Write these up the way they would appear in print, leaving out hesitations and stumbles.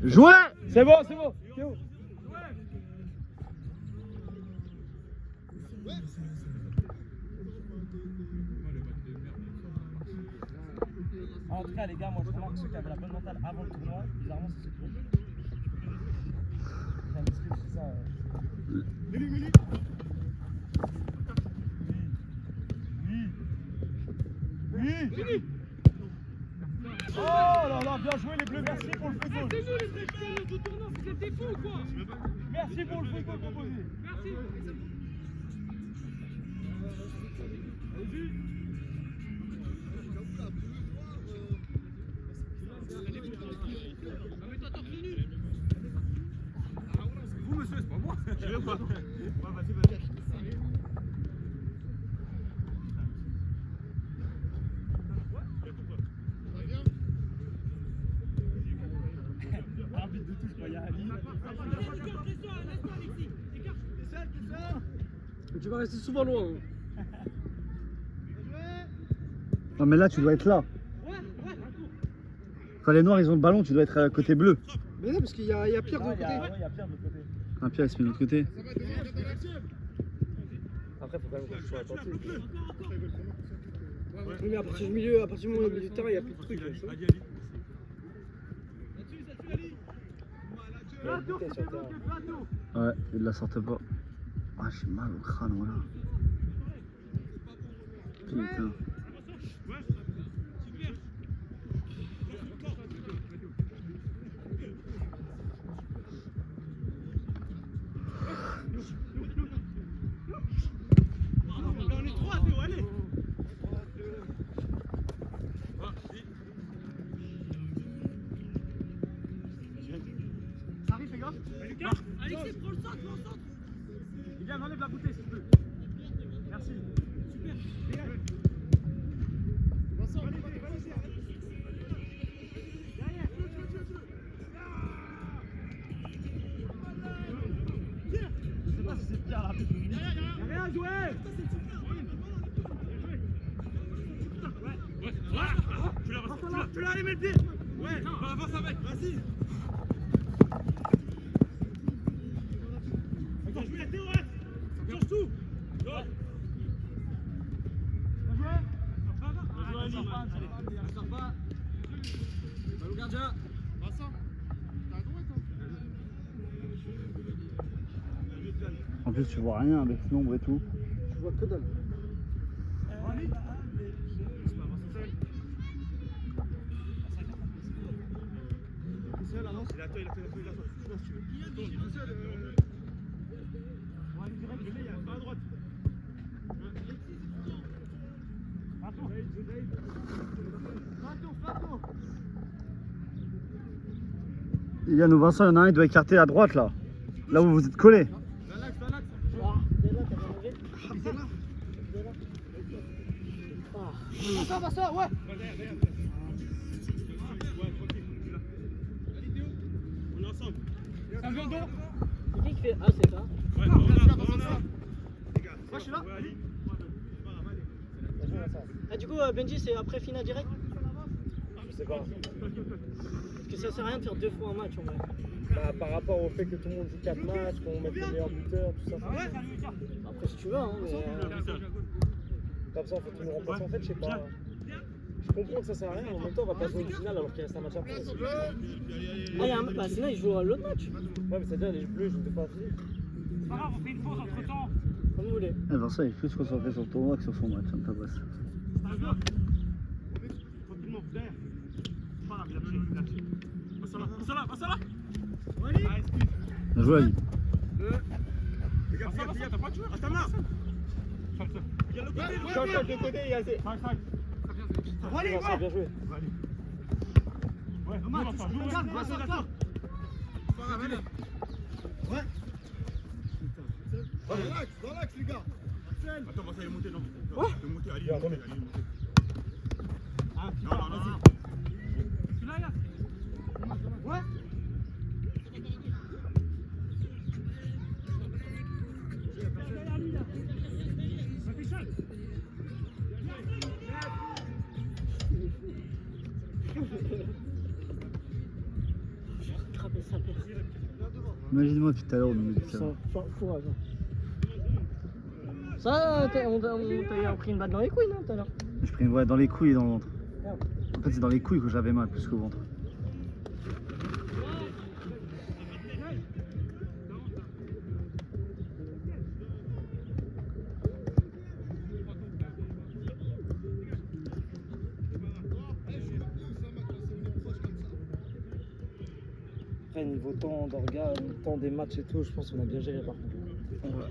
Jouez. C'est bon, c'est bon. En tout cas, les gars, moi je remarque ceux qui avaient la bonne mentale avant le tournoi, bizarrement, c'est ceux qui vont jouer. C'est ça. Oui. Oh là là, bien joué les bleus, merci pour le football. C'est nous les vrais du tournoi, vous êtes des fous ou quoi? Merci pour le football proposé. Merci. Vous monsieur, c'est pas moi. Je veux pas. Vas-y. Arbitre de touche, il y a Ali. Tu vas rester souvent loin. Non mais là tu dois être là. Quand les noirs ils ont le ballon, tu dois être à côté bleu. Mais non, parce qu'il y a Pierre de l'autre côté. Il y a Pierre de l'autre côté. Ah Pierre il se met de l'autre côté. Après, faut quand même qu'on soit attentif. Oui, mais à partir du milieu, à partir du moment où il y a du terrain, il n'y a plus de trucs. Ouais, il la sortait pas. Ah j'ai mal au crâne voilà. Putain. On est trois, Théo, allez. Ça arrive les gars. Lucas, Alexis, prends le centre, prends le centre. Il vient, enlève la bouteille s'il te plaît. Merci. Super. Vincent, je sais pas si c'est Pierre l'arbitre. Il y a rien à jouer. Tu l'as allé mettre le pied. Ouais, avance avec, vas-y. Bien joué, Théo, change tout. Bien joué. Allez, gardien. Vincent, t'as à droite, En plus tu vois rien avec l'ombre et tout. Je vois que dalle. Il a toi. Je pense que tu veux. Il est tout seul. On va aller direct, il y a pas à droite. Il y a nous Vincent, il y en a un, il doit écarter à droite là. Là où vous êtes collés. Vincent, ouais. On est ensemble. Ça vient d'où? C'est qui fait? Ah, c'est ça. Ouais, on est là. Moi je suis là. Ah, du coup, Benji, c'est après Fina direct? Je sais pas. Parce que ça sert à rien de faire 2 fois un match en vrai. Bah, par rapport au fait que tout le monde joue 4 matchs, qu'on mette le meilleur buteur, tout ça. Après, si tu veux, hein. Comme ça, on fait tout nous remplacer. En fait, je sais pas. Je comprends que ça sert à rien, en même temps, on va pas jouer une finale alors qu'il reste un match après. Ah, bah, sinon, il joue à l'autre match. Ouais, mais c'est-à-dire, les bleus, je ne fais pas physique. C'est pas grave, on fait une pause entre temps. Comme vous voulez. Eh, Vincent il est plus concentré sur le tournoi que sur son match, ça me tabasse. Tranquillement, derrière. C'est pas grave, il a pris. Passe là. Bien joué Ali. Les gars, t'as pas de joueur, reste à main. Il y a le côté, Change de côté, il y a assez. Allez, Vincent, bien joué. Ouais, regarde. Ouais. Relax, les gars. Attends, Vincent, il est monté, non. Ouais. Il est monté, allez, il est monté. Non. Tu l'as là? Ouais. Et ça peut Imagine-moi depuis tout à l'heure au milieu du terrain. courage. Ça, on t'a pris une balle dans les couilles, non, tout à l'heure? Je pris une voix dans les couilles et dans le ventre. En fait, c'est dans les couilles que j'avais mal plus qu'au ventre. Après, niveau temps d'organe, temps des matchs et tout, je pense qu'on a bien géré par contre.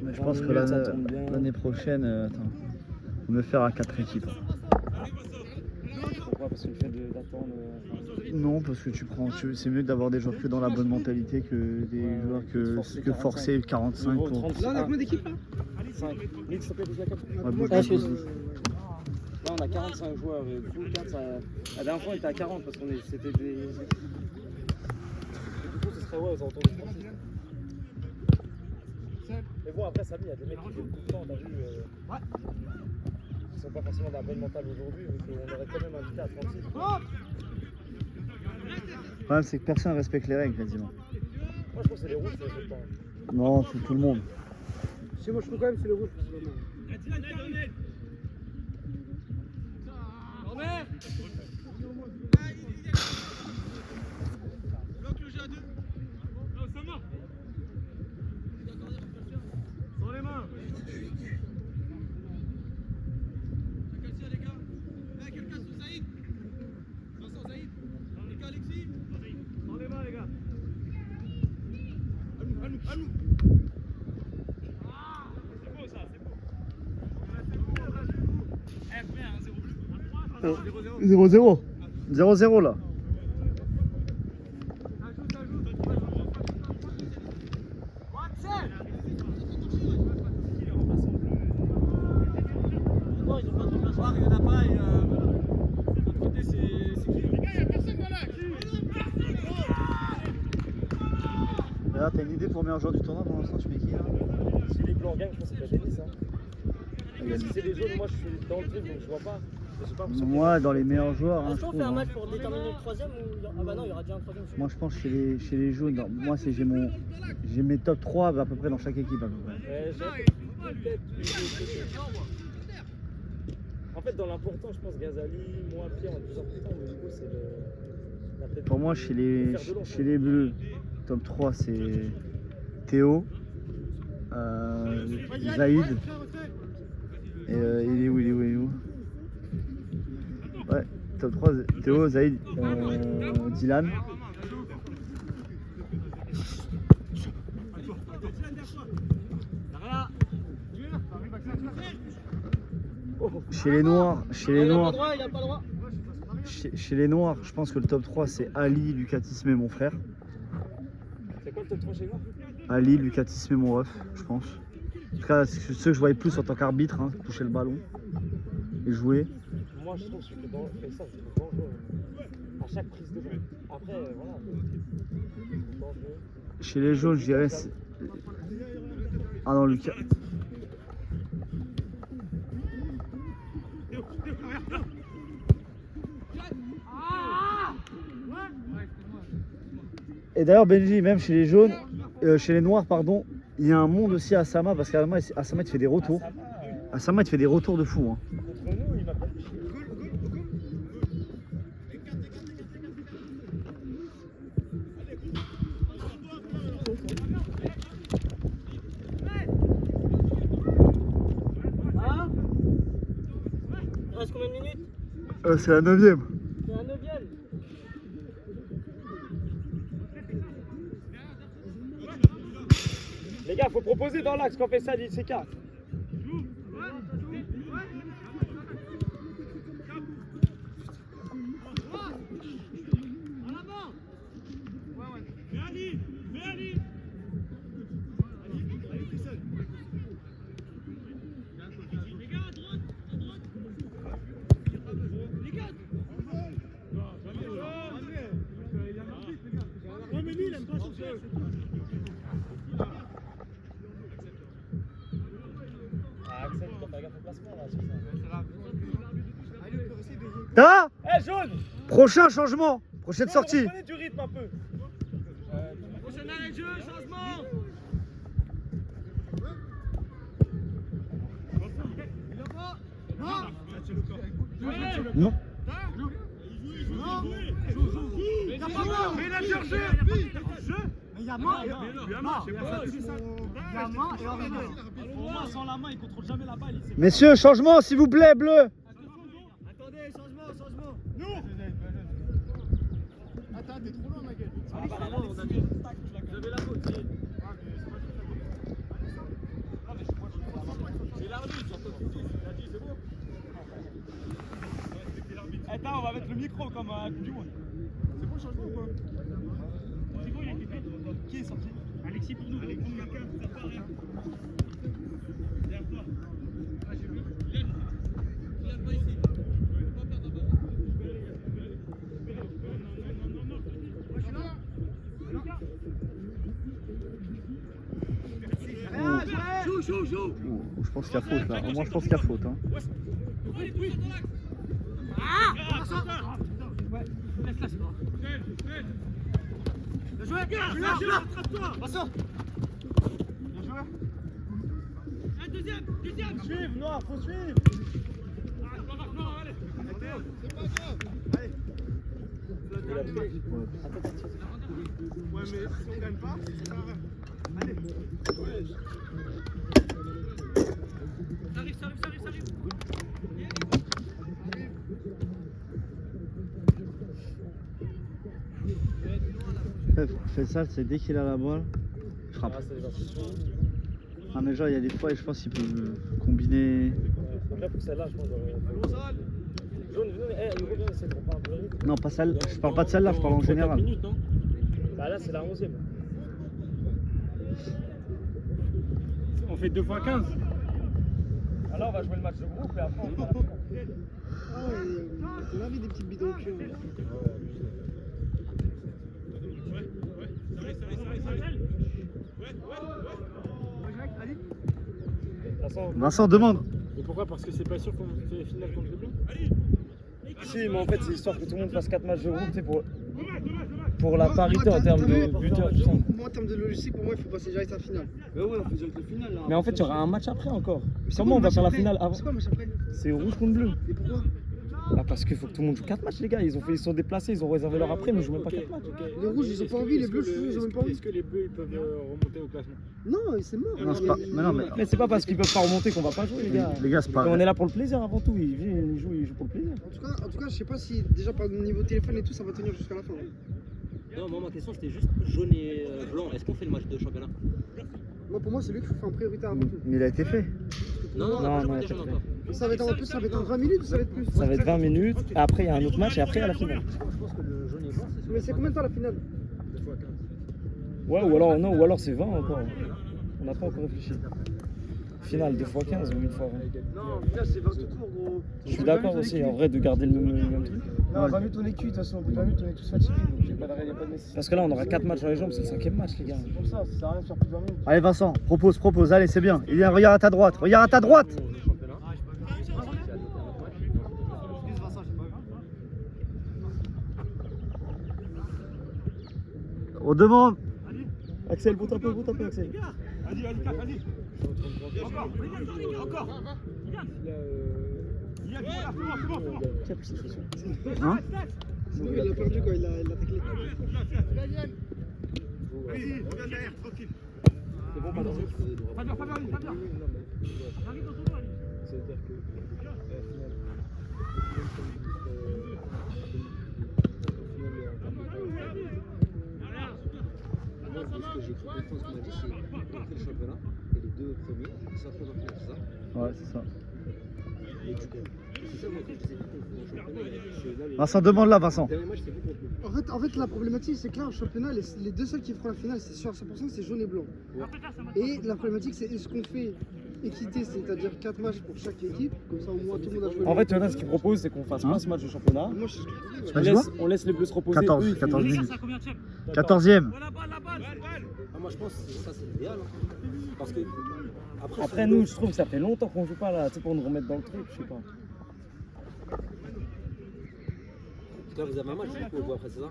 Mais je Dans pense le que milieu, ça tombe bien. l'année prochaine, attends, on va me faire à 4 équipes. Pourquoi? Parce que le fait d'attendre. Non, parce que c'est mieux d'avoir des joueurs que dans la bonne mentalité que des Ouais, joueurs forcer que forcer 45 niveau pour. 35. Là, on a combien d'équipes là 5. Nick, s'il te plaît, déjà 4. Ouais, beaucoup Ah, je plus. suis- Là, on a 45 joueurs. Et du coup, 4, ça... La dernière fois, on était à 40 parce qu'on c'était des. Et du coup, ce serait ouais, aux alentours de 36. Mais bon, après, Samy, il y a des mecs qui viennent tout le temps, t'as vu. Ils sont pas forcément d'un bon mental aujourd'hui, donc on aurait quand même invité à 36. Le problème, c'est que personne ne respecte les règles quasiment. Moi, je trouve que c'est les rouges, c'est le temps. Non, tout le monde. Si moi je trouve quand même c'est le rouge. Oh, 0-0. 0-0 là. Non, ils ont pas de remplaçant. Il y en a pas et de l'autre côté c'est Là, t'as une idée pour le meilleur joueur du tournoi pour l'instant, tu mets qui là? Si les blancs gagnent, je pense que c'est Denis. Hein. Il y a Si c'est les jaunes, moi je suis dans le truc donc je vois pas. J'ai pas l'impression Moi, dans les meilleurs joueurs, hein, Est-ce je qu'on trouve. fait un Hein. match pour déterminer le troisième ou... Ah bah non, il y aura déjà un troisième. Moi, je pense chez les jaunes, moi, j'ai mes top 3 à peu près dans chaque équipe à peu près. peut-être. En fait, dans l'important, je pense Ghazali, moi, Pierre, on est plus important, mais du coup, c'est la tête. Pour moi, chez les bleus, top 3, c'est Théo, Zaïd. Et il est où? Ouais, top 3, Théo, Zaïd, Dylan. Chez les noirs, Il a pas droit, il a pas droit. chez les noirs, je pense que le top 3 c'est Ali, Lucatisme et mon frère. C'est quoi le top 3 chez moi? Ali, Lucatisme et mon ref, je pense. En tout cas, c'est ceux que je voyais plus en tant qu'arbitre, hein, toucher le ballon et jouer. Moi, je trouve que fait ça, c'est dangereux. À chaque prise de balle. Après, voilà. C'est dangereux. Chez les jaunes, je dirais. Ah non, Lucas. Et d'ailleurs, Benji, même chez les jaunes, chez les noirs, pardon, il y a un monde aussi à Sama parce qu'à Sama, il te fait des retours. À Sama, il te fait des retours de fou. Hein. Contre nous, il m'a pas touché. Ah, il reste combien de minutes? C'est la 9ème. C'est un 9ème. Les gars, faut proposer dans l'axe quand on fait ça, il s'écarte. Ah, Axel, tu dois faire gaffe au placement là, c'est ça. Ah, Eh, jaune! prochain changement, prochaine sortie. Prenez du rythme un peu. Prochain arrêt de jeu, changement. Non. Mais il a déjà jeu. Mais il y a main, il y a main et hors main. Pour moi, sans la main, il contrôle jamais la balle. Messieurs, changement s'il vous plaît, bleu. Attendez, changement. Attends, t'es trop loin, ma gueule. J'avais la faute. C'est l'arbitre, j'entends tout de suite. Il a dit, c'est bon. Attends, on va mettre le micro comme à la Coupe du Monde. C'est bon le changement ou quoi? C'est bon, il a été fait. Qui est sorti? Alexis pour nous. Alexis, ça part. Derrière toi. Ah, j'ai vu. Il a pas ici. Joue. Je pense qu'il y a faute là. Au moins, je pense qu'il y a faute. Hein. Deuxième. Suivre, Noir, faut suivre. C'est pas grave. Allez. Ouais, mais si on gagne pas, ça sert à rien. Allez. Ça arrive. Fait ça, c'est dès qu'il a la balle, il frappe. Ah mais genre il y a des fois, je pense qu'il peut combiner. Après, pour celle-là, je pense Jaune, venez, il revient, c'est pour pas un peu. Non, pas celle. Je parle pas de celle-là, je parle en général. Minutes, non bah là, c'est la 11e. On fait 2 x 15. Alors, on va jouer le match de groupe et après, on va On a vu des petites bidons au cul. Vincent demande. Et pourquoi? Parce que c'est pas sûr qu'on fait les finales contre les Blancs. Si, mais en fait, c'est histoire que tout le monde fasse 4 matchs de groupe, tu sais, pour la parité en termes de buteurs, tout ça. Moi, en termes de logistique, pour moi, il faut passer direct à la finale. Mais ouais, on fait direct la finale là. Mais en fait, il y aura un match après encore. C'est Comment quoi on le va match faire la après finale avant? C'est quoi le match après? C'est rouge contre bleu. Et pourquoi? Ah, parce qu'il faut que tout le monde joue 4 matchs, les gars. Ils sont déplacés, ils ont réservé leur après, mais ils jouent même pas 4 matchs. Les rouges, ils ont pas envie, les bleus, ils ont même pas envie. Est-ce que les bleus ils peuvent remonter au classement? Non, c'est mort. Non, c'est pas. Mais non, Mais c'est pas parce qu'ils peuvent pas remonter qu'on va pas jouer, les gars. les gars, c'est pas. Et on est là pour le plaisir avant tout. Ils jouent pour le plaisir. En tout cas, je sais pas si déjà par niveau téléphone et tout, ça va tenir jusqu'à la fin. Non, moi ma question c'était juste jaune et blanc. Est-ce qu'on fait le match de championnat? Moi, pour moi, c'est lui qu'il faut faire en priorité avant tout. Mais il a été fait. Non, Non, on a pas non, joué il a déjà pas encore. Ça va être en plus, ça va être en 20 minutes ou ça va être plus? Ça va être 20 minutes, et après il y a un autre match et après il y a la finale. Je pense que le jaune et blanc c'est Mais c'est combien de temps la finale? Ouais, ou alors c'est 20 encore. On n'a pas encore réfléchi. Finale 2 x 15 ou 1 x 20. Non, finale, c'est 20 tours, gros. Je suis d'accord aussi, en vrai, de garder le même truc. Non, 20 minutes, on est cuit. De toute façon, au bout de 20 minutes, on est tous fatigués. Donc, il n'y a pas de nécessité. Parce que là, on aura 4 matchs dans les jambes, c'est le 5e match, les gars. C'est pour ça sert à rien de faire plus de 20 minutes. Allez Vincent, propose, allez c'est bien. Il y a un regard à ta droite, regarde à ta droite. On demande. Axel, boute un peu, Axel. Vas-y, Cap, vas-y. Encore. Il y a du voilà, c'est bon. Qui a pris ses chaussures? Hein Sinon, il a perdu quand il a taclé. Vas-y, reviens derrière, tranquille. C'est bon, pas dans Fabien. Arrive dans ton dos, allez. Ça veut dire que Moi, ce que j'ai cru comprendre, ce qu'on m'a dit, c'est qu'on fait le championnat et les 2 premiers s'affrontent en finale, c'est ça? Ouais, c'est ça. Et du coup, c'est ça, moi, quand je disais qu'on fait un championnat, c'est là les Vincent, demande là, Vincent. derniers matchs, c'est vous contre nous. En fait, la problématique, c'est que là, en championnat, les deux seuls qui feront la finale, c'est sûr à 100%, c'est jaune et blanc. Et la problématique, c'est est-ce qu'on fait équité, c'est-à-dire 4 matchs pour chaque équipe, comme ça au moins tout le monde a joué. En fait, il y en a ce qu'ils proposent, c'est qu'on fasse pas ce match de championnat. Moi, je sais ce que je dis, Tu ouais. m'as dit quoi On laisse les bleus se reposer. 14, eux, ils font- 14 minutes. Ça combien de chèques? 14e. La balle. Ah, moi, je pense que ça, c'est l'idéal. Hein. Parce que Après, nous, je trouve que ça fait longtemps qu'on joue pas là, tu sais, pour nous remettre dans le truc, je sais pas. là, vous avez un match, vous pouvez voir après, c'est ça?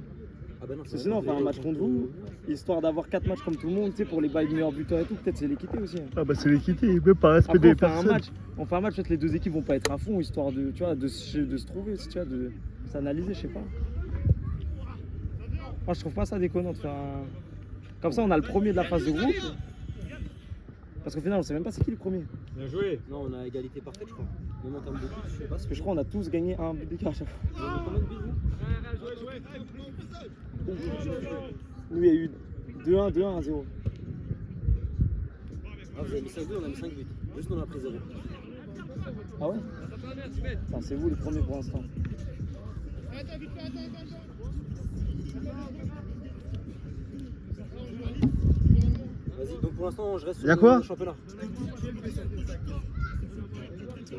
Ah bah non, Parce que sinon, on fait un match contre vous, histoire d'avoir 4 matchs comme tout le monde, tu sais, pour les bails de meilleurs buteurs et tout. Peut-être c'est l'équité aussi. Hein. Ah bah c'est l'équité, même par respect Après, des on fait un personnes. match. On fait un match, peut-être les deux équipes vont pas être à fond, histoire de, tu vois, de se trouver, tu vois, de s'analyser, je sais pas. Moi, je trouve pas ça déconnant de faire un. Comme ça, on a le premier de la phase de groupe. Parce qu'au final, on sait même pas c'est qui le premier. Bien joué. Non, on a égalité parfaite, je crois. Même en termes de buts, je sais pas. Parce que je crois qu'on a tous gagné un but d'écart à chaque fois. Vous avez combien de buts, vous Nous, il y a eu 2-1, 2-1, 1-0. Ah, vous avez mis 5 buts, on a mis 5 buts. Juste nous, on a pris 0. Ah ouais? Enfin, c'est vous les premiers pour l'instant. Vas-y, donc pour l'instant, je reste sur Y'a quoi le championnat.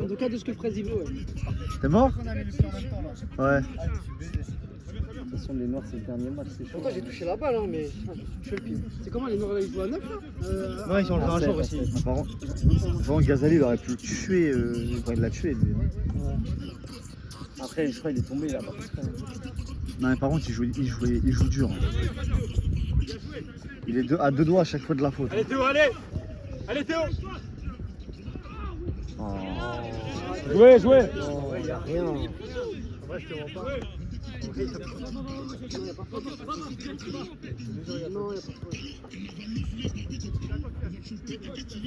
En tout cas, de ce que Fred dit, ouais. T'es mort? Ouais. De toute façon, les Noirs, c'est le dernier match, c'est chaud. Pourtant, j'ai touché la balle, hein, mais je fais le pied. C'est comment les Noirs là, ils jouent à 9 là Ouais, ils ont enlevé un joueur aussi. Par contre, Ghazali, il aurait pu le tuer. Il l'a tué, lui. Après, je crois qu'il est tombé, il a pas fait exprès. Non, mais par contre, il joue dur. Il est à deux doigts à chaque fois de la faute. Allez Théo, allez. Allez Théo. Oh. Jouez, jouez. Il n'y a rien. En vrai, je te vois pas. Non, il n'y a pas de problème.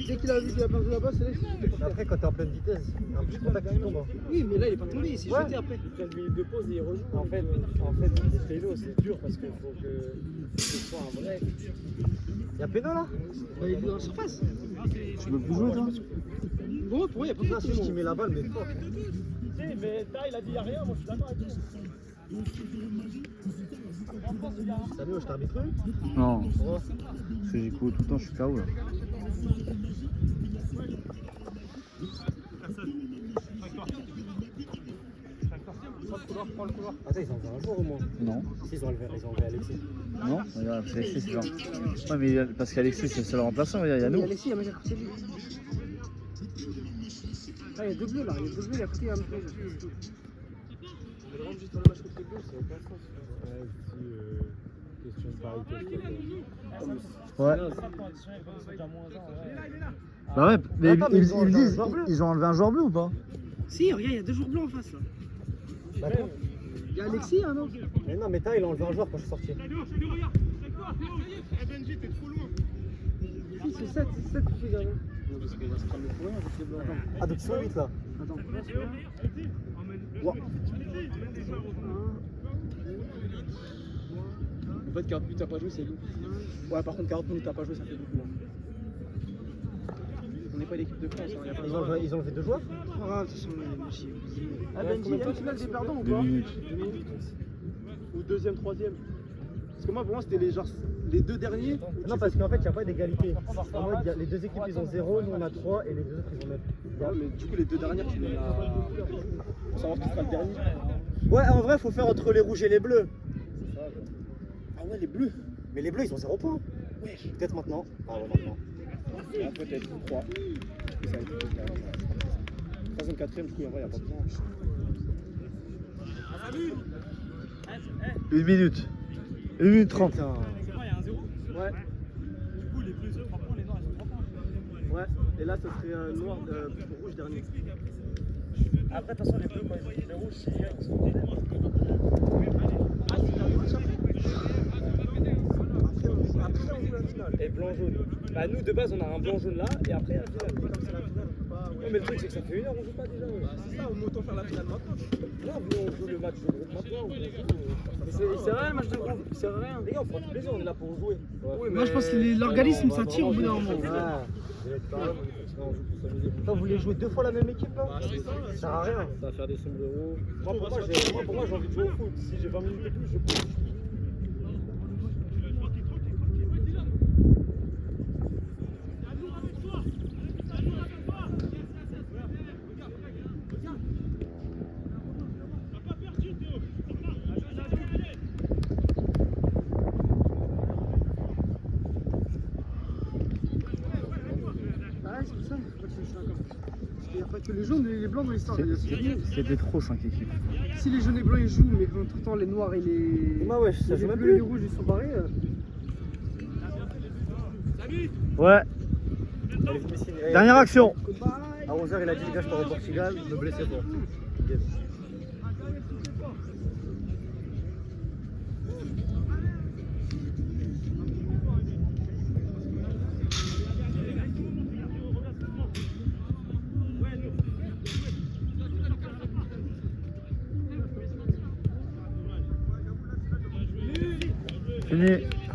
Dès qu'il a vu qu'il a perdu la balle, c'est là qu'il s'est porté. Après, quand t'es en pleine vitesse, il y a un petit contact qui tombe. Oui, mais là, il est pas tombé, il s'est jeté après. Il prend 2 minutes de pause et il rejoue. En fait, les pélos, c'est dur parce qu'il faut que ce soit un vrai. Il y a péno là? Bah, il est dans la surface. Tu peux plus jouer, toi? Bon, pour moi, il n'y a pas de Là, si je mets la balle, mais fort. Mais là, il a dit y a rien, moi je suis d'accord avec lui. Salut, je t'arbitre. Non. Parce que j'ai couru tout le temps, je suis KO là. Prends le couloir. Attends, ils ont enlevé un joueur au moins. Non. Si, ils ont enlevé Alexis. Non, regarde, c'est Alexis, c'est genre. Ouais, mais parce qu'Alexis, c'est le remplaçant, il y a Il y a nous. Alexis, il y a Maja côté de lui. Là, il y a deux bleus là, il y a deux bleus, il y a côté, il y a un bleu. On rentre juste dans le match contre les Bleus, c'est aucun sens. Question de parité. Ouais. Bah ouais, mais Attends, mais ils ils ont me enlevé un disent, joueur bleu. ils ont enlevé un joueur bleu ou pas? Si, regarde, il y a deux joueurs blancs en face là. D'accord. Il y a Alexis, hein, non? Mais non, mais il a enlevé un joueur quand je suis sorti. Si, c'est 7 les gars. Non, parce qu'on va se prendre le courir avec les Blancs. Ah, donc ils sont 8 là. Attends. En fait, 40 minutes t'as pas joué, c'est lourd. Ouais, par contre, 40 minutes t'as pas joué, ça fait beaucoup. Hein. On n'est pas l'équipe de France, hein, y a pas de Ils ont enlevé 2 joueurs. Ah, de toute façon, merci. Ah, Benji, est-ce qu'il a des perdants ou 2 pas? minutes. Ou deuxième, troisième? Parce que moi, pour moi, c'était les deux derniers. Non, parce qu'en fait, il n'y a pas d'égalité. En mode, les deux équipes ils ont 0, nous on a 3 et les deux autres ils ont 9. Ouais, mais du coup, les deux dernières, tu les as. Pour savoir qui sera le dernier. Ouais, en vrai, faut faire entre les rouges et les bleus. Ah ouais, les bleus. Mais les bleus ils ont 0 points. Ouais. Peut-être maintenant. Ah ouais, maintenant. Ah, peut-être, 3. Ça va être troisième, quatrième, du coup, en vrai, il n'y a pas de temps. 1 minute. 1 minute 30. C'est quoi, il y a un 0? Ouais. Du coup, les bleus, 3 points, les noirs, ils ont 3 points. Ouais, et là, ça serait noir, rouge dernier. Après, de toute façon, les bleus, quand ils les rouges, s'ils gagnent, ils sont après, on joue la finale. Et blanc-jaune. Bah, nous, de base, on a un blanc-jaune là, et après, la finale. Comme c'est la finale, on peut pas. Non, mais le truc, c'est que ça fait 1 heure, on joue pas déjà. Ouais. C'est ça, autant faire la finale maintenant. Là, on joue le match de groupe maintenant. Ou Il sert à rien le match de groupe, il sert à rien. Les gars, on prend tout plaisir, on est là pour jouer. Oui, Moi, je pense que l'organisme, ça tire au bout d'un moment. Ah. Toi, vous voulez jouer 2 fois la même équipe là? Ça sert à rien. Ça va faire des sombreros. Moi, pour moi, j'ai envie de jouer au foot. Si j'ai 20 minutes de plus, je cours. Ah, c'est pour ça, faut pas que je sois comme ça. Parce qu'il n'y a pas de que les jaunes et les blancs dans l'histoire. C'était trop 5 équipes. Si les jaunes et blancs ils jouent, mais qu'entre-temps les noirs et les. Bah ouais, ça les joue même bleus et les plus. rouges ils sont barrés. Ouais, Allez, je me signe. dernière action. À 11h, il a dit les gars, je pars au Portugal, ne me blessez pas. Yes. Fini.